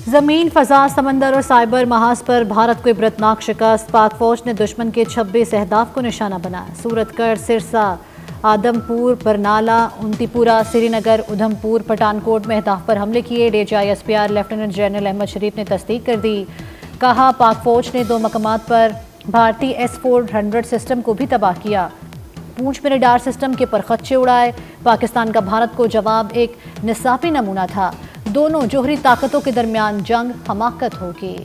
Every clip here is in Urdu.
زمین، فضا، سمندر اور سائبر محاذ پر بھارت کو عبرتناک شکست۔ پاک فوج نے دشمن کے 26 اہداف کو نشانہ بنایا۔ سورت گڑھ، سرسا، آدم پور، برنالہ، اونتی پورہ، سری نگر، ادھم پور، پٹھان کوٹ میں اہداف پر حملے کیے۔ D G I S P R lieutenant general Ahmed Sharif نے تصدیق کر دی۔ کہا پاک فوج نے 2 مقامات پر بھارتی S-400 سسٹم کو بھی تباہ کیا۔ پونچھ میں ریڈار سسٹم کے پرخچے اڑائے۔ پاکستان کا بھارت کو جواب ایک نصابی نمونہ تھا۔ دونوں جوہری طاقتوں کے درمیان جنگ حماقت ہوگی۔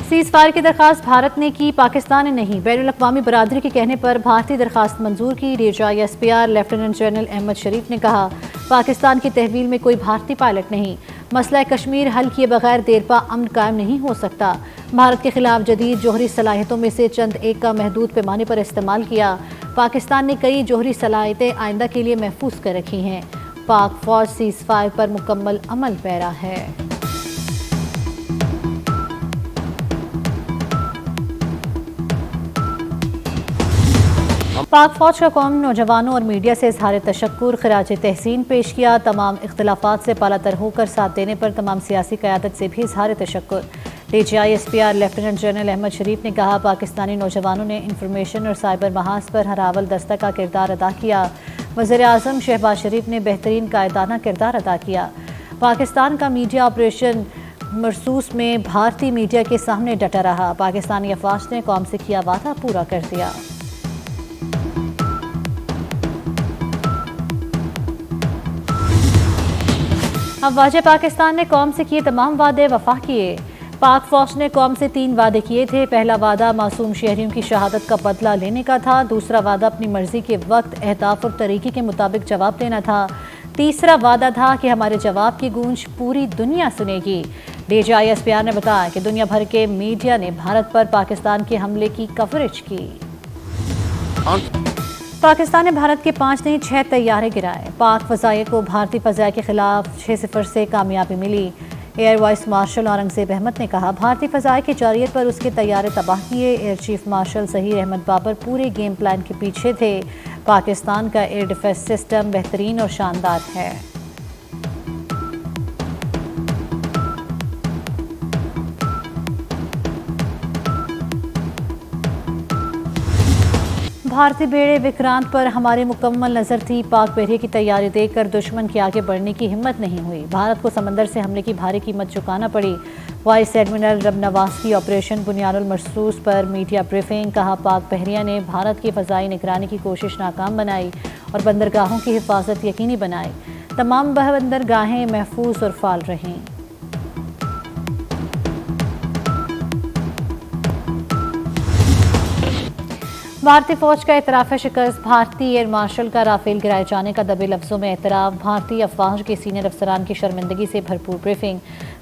سیز فائر کی درخواست بھارت نے کی، پاکستان نے نہیں۔ بین الاقوامی برادری کے کہنے پر بھارتی درخواست منظور کی۔ D G I S P R lieutenant general Ahmed Sharif نے کہا پاکستان کی تحویل میں کوئی بھارتی پائلٹ نہیں۔ مسئلہ کشمیر حل کیے بغیر دیرپا امن قائم نہیں ہو سکتا۔ بھارت کے خلاف جدید جوہری صلاحیتوں میں سے چند ایک کا محدود پیمانے پر استعمال کیا۔ پاکستان نے کئی جوہری صلاحیتیں آئندہ کے لیے محفوظ کر رکھی ہیں۔ پاک فوج سیز فائر پر مکمل عمل پیرا ہے۔ پاک فوج کا قوم نوجوانوں اور میڈیا سے اظہار تشکر، خراج تحسین پیش کیا۔ تمام اختلافات سے بالا تر ہو کر ساتھ دینے پر تمام سیاسی قیادت سے بھی اظہار تشکر۔ D G I S P R lieutenant general Ahmed Sharif نے کہا پاکستانی نوجوانوں نے انفارمیشن اور سائبر محاذ پر ہراول دستہ کا کردار ادا کیا۔ وزیر اعظم شہباز شریف نے بہترین قائدانہ کردار ادا کیا۔ پاکستان کا میڈیا آپریشن مرسوس میں بھارتی میڈیا کے سامنے ڈٹا رہا۔ پاکستانی افواج نے قوم سے کیا وعدہ پورا کر دیا۔ افواج پاکستان نے قوم سے کیے تمام وعدے وفا کیے۔ پاک فوج نے قوم سے 3 وعدے کیے تھے۔ پہلا وعدہ معصوم شہریوں کی شہادت کا بدلہ لینے کا تھا۔ دوسرا وعدہ اپنی مرضی کے وقت، اہداف اور طریقے کے مطابق جواب دینا تھا۔ تیسرا وعدہ تھا کہ ہمارے جواب کی گونج پوری دنیا سنے گی۔ D G I S P R نے بتایا کہ دنیا بھر کے میڈیا نے بھارت پر پاکستان کے حملے کی کوریج کی۔ پاکستان نے بھارت کے 5 نہیں 6 طیارے گرائے۔ پاک فضائیہ کو بھارتی فضائیہ کے خلاف 6-0 سے کامیابی ملی۔ Air vice marshal Aurangzeb Ahmed نے کہا بھارتی فضائیہ کی جارحیت پر اس کے طیارے تباہ کیے۔ Air chief marshal Zaheer Ahmed Babar پورے گیم پلان کے پیچھے تھے۔ پاکستان کا ایئر ڈیفنس سسٹم بہترین اور شاندار ہے۔ بھارتی بیڑے وکرانت پر ہماری مکمل نظر تھی۔ پاک بیڑے کی تیاری دیکھ کر دشمن کے آگے بڑھنے کی ہمت نہیں ہوئی۔ بھارت کو سمندر سے حملے کی بھاری قیمت چکانا پڑی۔ وائس ایڈمرل رب نواز کی آپریشن بنیاد المرصوص پر میڈیا بریفنگ۔ کہا پاک بحریہ نے بھارت کی فضائی نگرانی کی کوشش ناکام بنائی اور بندرگاہوں کی حفاظت یقینی بنائی۔ تمام بندرگاہیں محفوظ اور فعال رہیں۔ بھارتی فوج کا اعتراف شکست۔ بھارتی ایئر مارشل کا رافیل گرائے جانے کا دبے لفظوں میں اعتراف۔ بھارتی افواج کے سینئر افسران کی شرمندگی سے بھرپور بریفنگ۔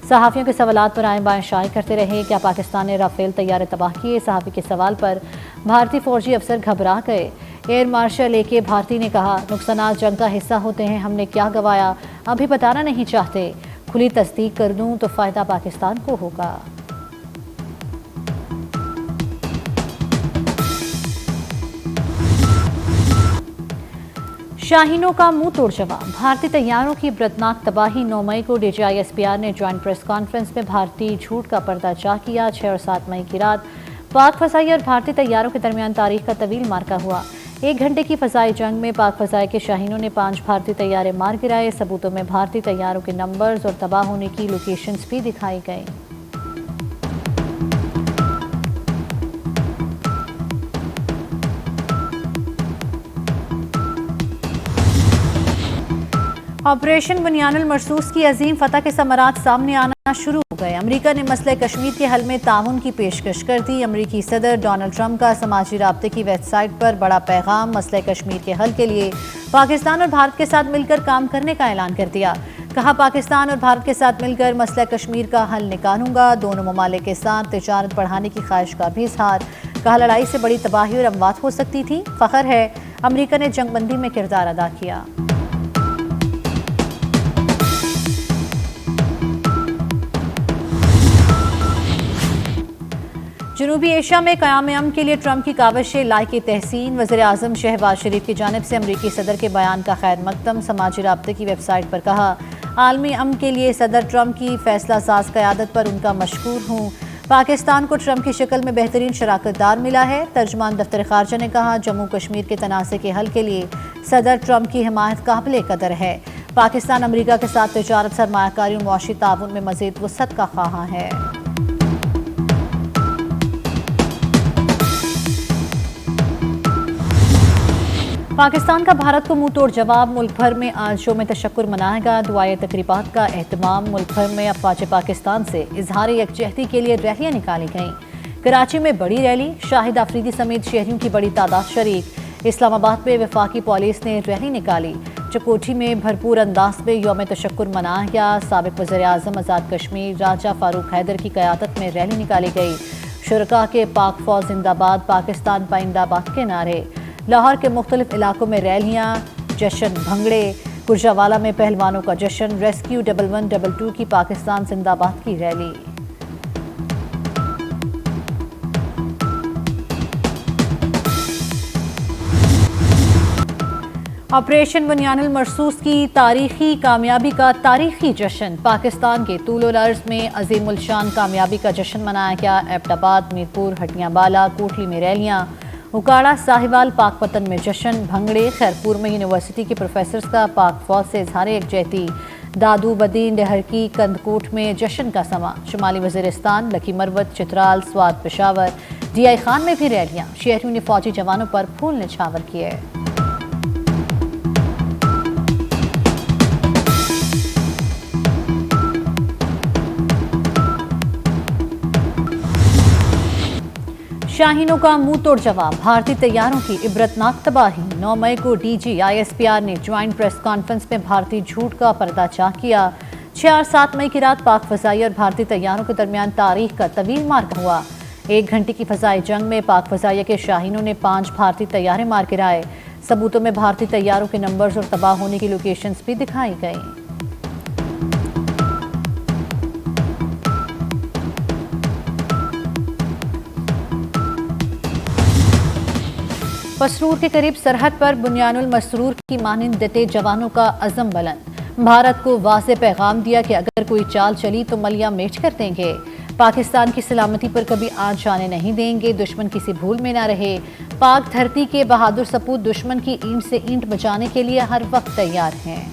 صحافیوں کے سوالات پر آئیں بائیں شائع کرتے رہے۔ کیا پاکستان نے رافیل طیارے تباہ کیے؟ صحافی کے سوال پر بھارتی فوجی افسر گھبرا گئے۔ ایئر مارشل اے کے بھارتی نے کہا نقصانات جنگ کا حصہ ہوتے ہیں، ہم نے کیا گنوایا ابھی بتانا نہیں چاہتے۔ کھلی تصدیق کر دوں تو فائدہ پاکستان کو ہوگا۔ شاہینوں کا منہ توڑ جواب۔ بھارتی طیاروں کی عبرتناک تباہی۔ 9 مئی کو D G I S P R نے جوائنٹ پریس کانفرنس میں بھارتی جھوٹ کا پردہ چاک کیا۔ 6 اور 7 مئی کی رات پاک فضائیہ اور بھارتی طیاروں کے درمیان تاریخ کا طویل معرکہ ہوا۔ 1 گھنٹے کی فضائی جنگ میں پاک فضائیہ کے شاہینوں نے 5 بھارتی طیارے مار گرائے۔ ثبوتوں میں بھارتی طیاروں کے نمبرز اور تباہ ہونے کی لوکیشنز بھی دکھائی گئیں۔ آپریشن بنیاد المرصوص کی عظیم فتح کے ثمرات سامنے آنا شروع ہو گئے۔ امریکہ نے مسئلہ کشمیر کے حل میں تعاون کی پیشکش کر دی۔ امریکی صدر ڈونلڈ ٹرمپ کا سماجی رابطے کی ویب سائٹ پر بڑا پیغام۔ مسئلہ کشمیر کے حل کے لیے پاکستان اور بھارت کے ساتھ مل کر کام کرنے کا اعلان کر دیا۔ کہا پاکستان اور بھارت کے ساتھ مل کر مسئلہ کشمیر کا حل نکالوں گا۔ دونوں ممالک کے ساتھ تجارت بڑھانے کی خواہش کا بھی اظہار۔ کہا لڑائی سے بڑی تباہی اور اموات ہو سکتی تھی، فخر ہے امریکہ نے جنگ بندی میں کردار ادا کیا۔ جنوبی ایشیا میں قیام امن کے لیے ٹرمپ کی کاوشیں لائق تحسین، وزیر اعظم شہباز شریف کی جانب سے امریکی صدر کے بیان کا خیر مقدم۔ سماجی رابطے کی ویب سائٹ پر کہا، عالمی امن کے لیے صدر ٹرمپ کی فیصلہ ساز قیادت پر ان کا مشکور ہوں۔ پاکستان کو ٹرمپ کی شکل میں بہترین شراکت دار ملا ہے۔ ترجمان دفتر خارجہ نے کہا، جموں کشمیر کے تنازع کے حل کے لیے صدر ٹرمپ کی حمایت قابل قدر ہے۔ پاکستان امریکہ کے ساتھ تجارت، سرمایہ کاری اور معاشی تعاون میں مزید وسعت کا خواہاں ہے۔ پاکستان کا بھارت کو منہ توڑ جواب، ملک بھر میں آج یوم تشکر منایا گیا۔ دعائے تقریبات کا اہتمام، ملک بھر میں افواج پاکستان سے اظہار یکجہتی کے لیے ریلیاں نکالی گئیں۔ کراچی میں بڑی ریلی، شاہد آفریدی سمیت شہریوں کی بڑی تعداد شریک۔ اسلام آباد میں وفاقی پولیس نے ریلی نکالی۔ چکوٹھی میں بھرپور انداز میں یوم تشکر منایا گیا۔ سابق وزیر اعظم آزاد کشمیر راجہ فاروق حیدر کی قیادت میں ریلی نکالی گئی۔ شرکاء کے پاک فوج زندہ باد، پاکستان پائندہ باد کے نعرے۔ لاہور کے مختلف علاقوں میں ریلیاں، جشن بھنگڑے۔ گجرانوالہ میں پہلوانوں کا جشن، ریسکیو 1122 کی پاکستان زندہ باد کی ریلی۔ آپریشن بنیان المرصوص کی تاریخی کامیابی کا تاریخی جشن، پاکستان کے طول و عرض میں عظیم الشان کامیابی کا جشن منایا گیا۔ ایبٹ آباد، میرپور، ہٹیاں بالا، کوٹلی میں ریلیاں، اکاڑہ، ساہیوال، پاک پتن میں جشن بھنگڑے۔ خیرپور میں یونیورسٹی کے پروفیسرز کا پاک فوج سے اظہار یکجہتی۔ دادو بدین، ڈہرکی، کندکوٹ میں جشن کا سماں۔ شمالی وزیرستان، لکی مروت، چترال، سوات، پشاور، ڈی آئی خان میں بھی ریلیاں۔ شہریوں نے فوجی جوانوں پر پھول نچھاور کیے۔ شاہینوں کا منہ توڑ جواب، بھارتی طیاروں کی عبرتناک تباہی۔ 9 مئی کو D G I S P R نے جوائنٹ پریس کانفرنس میں بھارتی جھوٹ کا پردہ چاک کیا۔ 6 اور 7 مئی کی رات پاک فضائیہ اور بھارتی طیاروں کے درمیان تاریخ کا طویل معرکہ ہوا۔ 1 گھنٹے کی فضائی جنگ میں پاک فضائیہ کے شاہینوں نے 5 بھارتی طیارے مار گرائے۔ ثبوتوں میں بھارتی طیاروں کے نمبرز اور تباہ ہونے کی لوکیشنز بھی دکھائی گئیں۔ مسرور کے قریب سرحد پر بنیان المسرور کی مانند ڈٹے جوانوں کا عزم بلند۔ بھارت کو واضح پیغام دیا کہ اگر کوئی چال چلی تو ملیاں میچ کر دیں گے۔ پاکستان کی سلامتی پر کبھی آنچ آنے نہیں دیں گے، دشمن کسی بھول میں نہ رہے۔ پاک دھرتی کے بہادر سپوت دشمن کی اینٹ سے اینٹ بچانے کے لیے ہر وقت تیار ہیں۔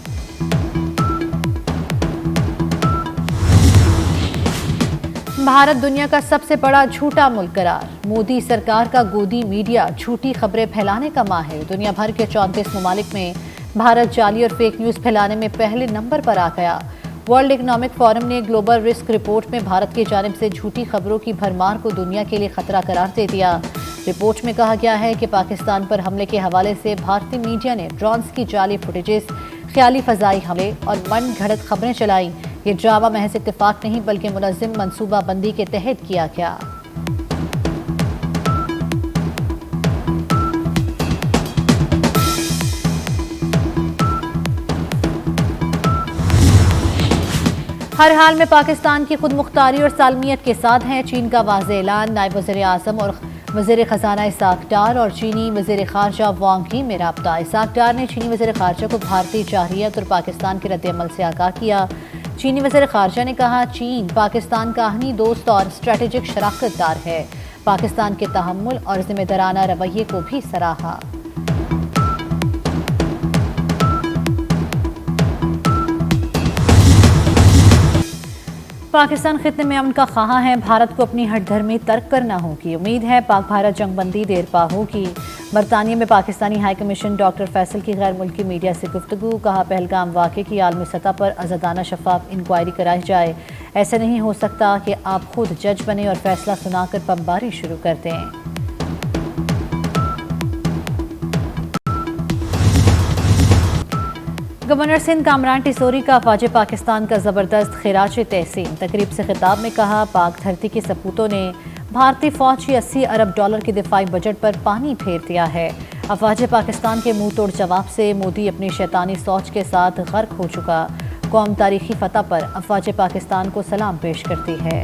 بھارت دنیا کا سب سے بڑا جھوٹا ملک قرار، مودی سرکار کا گودی میڈیا جھوٹی خبریں پھیلانے کا ماہر۔ دنیا بھر کے 34 ممالک میں بھارت جعلی اور فیک نیوز پھیلانے میں پہلے نمبر پر آ گیا۔ ورلڈ اکنامک فورم نے گلوبل رسک رپورٹ میں بھارت کی جانب سے جھوٹی خبروں کی بھرمار کو دنیا کے لیے خطرہ قرار دے دیا۔ رپورٹ میں کہا گیا ہے کہ پاکستان پر حملے کے حوالے سے بھارتی میڈیا نے ڈرونز کی جعلی فوٹیجز، خیالی فضائی حملے اور من گھڑت خبریں چلائیں۔ یہ ڈرامہ محض اتفاق نہیں بلکہ منظم منصوبہ بندی کے تحت کیا گیا۔ ہر حال میں پاکستان کی خود مختاری اور سالمیت کے ساتھ ہیں، چین کا واضح اعلان۔ نائب وزیر اعظم اور وزیر خزانہ اسحاق ڈار اور چینی وزیر خارجہ وانگ ہی میں رابطہ۔ اسحاق ڈار نے چینی وزیر خارجہ کو بھارتی جارحیت اور پاکستان کے رد عمل سے آگاہ کیا۔ چینی وزیر خارجہ نے کہا، چین پاکستان کا اہنی دوست اور اسٹریٹجک شراکت دار ہے۔ پاکستان کے تحمل اور ذمہ دارانہ رویے کو بھی سراہا۔ پاکستان خطے میں امن کا خواہاں ہے، بھارت کو اپنی ہٹ دھرمی ترک کرنا ہوگی۔ امید ہے پاک بھارت جنگ بندی دیر پا ہوگی۔ برطانیہ میں Pakistani high commission doctor Faisal کی غیر ملکی میڈیا سے گفتگو، کہا پہلگام واقعے کی عالمی سطح پر آزادانہ شفاف انکوائری کرائی جائے۔ ایسا نہیں ہو سکتا کہ آپ خود جج بنیں اور فیصلہ سنا کر بمباری شروع کر دیں۔ گورنر سندھ کامران ٹیسوری کا افواج پاکستان کا زبردست خراج تحسین۔ تقریب سے خطاب میں کہا، پاک دھرتی کے سپوتوں نے بھارتی فوج کی $80 ارب کے دفاعی بجٹ پر پانی پھیر دیا ہے۔ افواج پاکستان کے منہ توڑ جواب سے مودی اپنی شیطانی سوچ کے ساتھ غرق ہو چکا۔ قوم تاریخی فتح پر افواج پاکستان کو سلام پیش کرتی ہے۔